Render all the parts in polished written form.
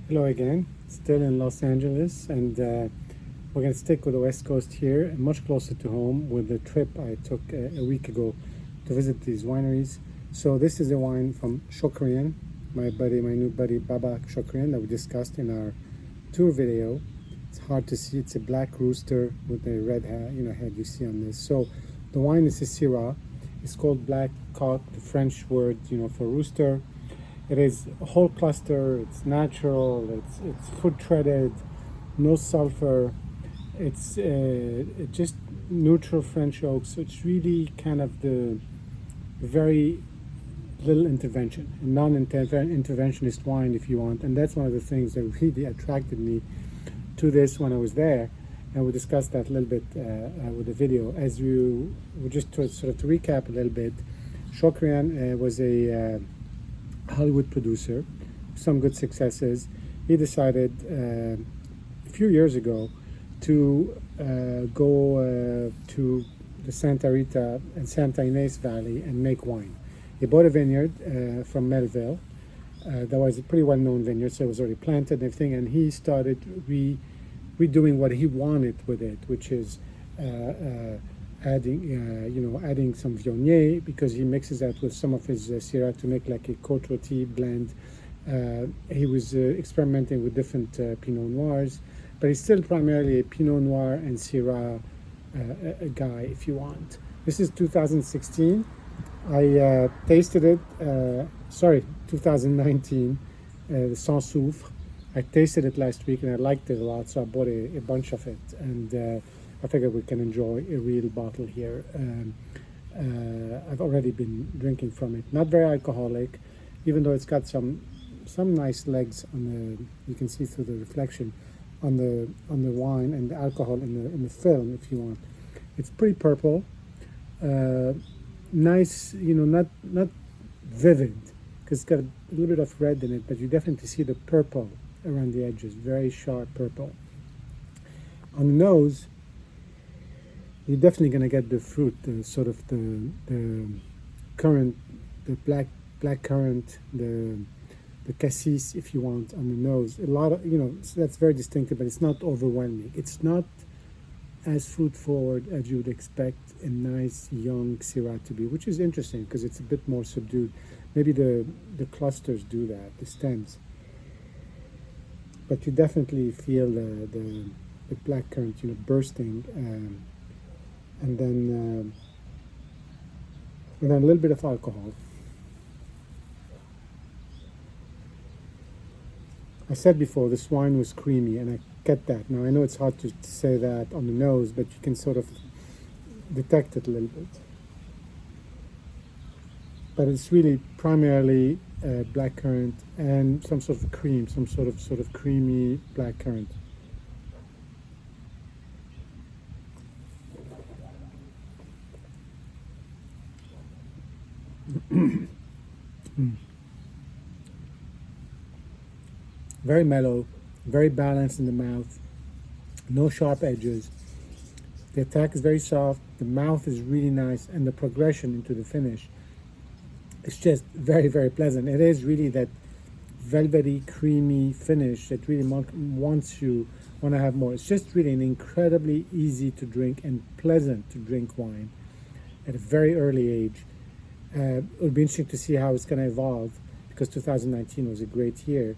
Hello again, still in Los Angeles, and we're going to stick with the West Coast here, much closer to home with the trip I took a week ago to visit these wineries. So this is a wine from Shokrian, my new buddy Babak Shokrian that we discussed in our tour video. It's hard to see, it's a black rooster with the red head you see on this. So the wine is a Syrah. It's called Black Cock, the French word, for rooster. It is a whole cluster. It's natural. It's food treaded, no sulfur. It's just neutral French oak. So it's really kind of the very little intervention, a non-interventionist wine, if you want. And that's one of the things that really attracted me to this when I was there. And we discussed that a little bit with the video. As you just to recap a little bit, Shokrian was a Hollywood producer, some good successes. He decided a few years ago to go to the Santa Rita and Santa Ynez Valley and make wine. He bought a vineyard from Melville. That was a pretty well-known vineyard, so it was already planted and everything, and he started redoing what he wanted with it, which is adding some Viognier, because he mixes that with some of his Syrah to make like a Côte Rôtie blend. He was experimenting with different Pinot Noirs, but he's still primarily a Pinot Noir and Syrah a guy, if you want. This is 2016. I tasted it, 2019, the Soufre. I tasted it last week and I liked it a lot, so I bought a bunch of it, and I figured we can enjoy a real bottle here. I've already been drinking from it. Not very alcoholic, even though it's got some nice legs on the. You can see through the reflection on the wine and the alcohol in the film, if you want. It's pretty purple, nice. Not vivid, because it's got a little bit of red in it, but you definitely see the purple around the edges. Very sharp purple. On the nose, you're definitely going to get the fruit, the currant, the black currant, the cassis, if you want, on the nose. A lot of, so that's very distinctive, but it's not overwhelming. It's not as fruit forward as you would expect a nice young Syrah to be, which is interesting because it's a bit more subdued. Maybe the clusters do that, the stems. But you definitely feel the black currant, bursting. And then a little bit of alcohol. I said before this wine was creamy, and I get that. Now I know it's hard to say that on the nose, but you can sort of detect it a little bit. But it's really primarily black currant and some sort of cream, some sort of creamy black currant. Very mellow, very balanced in the mouth, no sharp edges. The attack is very soft, the mouth is really nice, and the progression into the finish is just very, very pleasant. It is really that velvety, creamy finish that really wants you want to have more. It's just really an incredibly easy to drink and pleasant to drink wine at a very early age. It'll be interesting to see how it's going to evolve, because 2019 was a great year,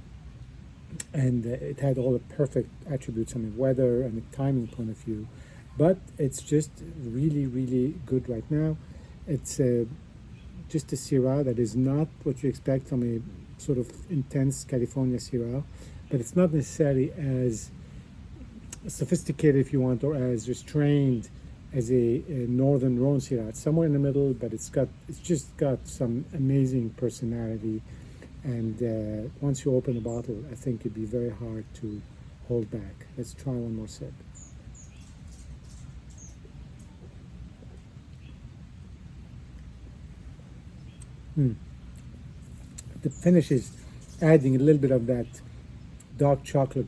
and it had all the perfect attributes on the weather and the timing point of view. But it's just really, really good right now. It's just a Syrah that is not what you expect from a sort of intense California Syrah, but it's not necessarily as sophisticated, if you want, or as restrained as a Northern Rhone Syrah. It's somewhere in the middle, but it's just got some amazing personality. And once you open the bottle, I think it'd be very hard to hold back. Let's try one more sip. The finish is adding a little bit of that dark chocolate,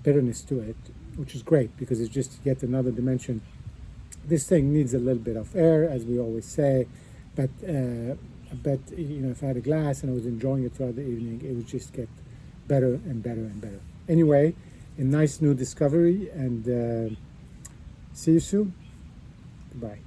bitterness to it, which is great because it's just yet another dimension. This thing needs a little bit of air, as we always say, but I bet if I had a glass and I was enjoying it throughout the evening, it would just get better and better and better. Anyway, a nice new discovery, and see you soon. Goodbye.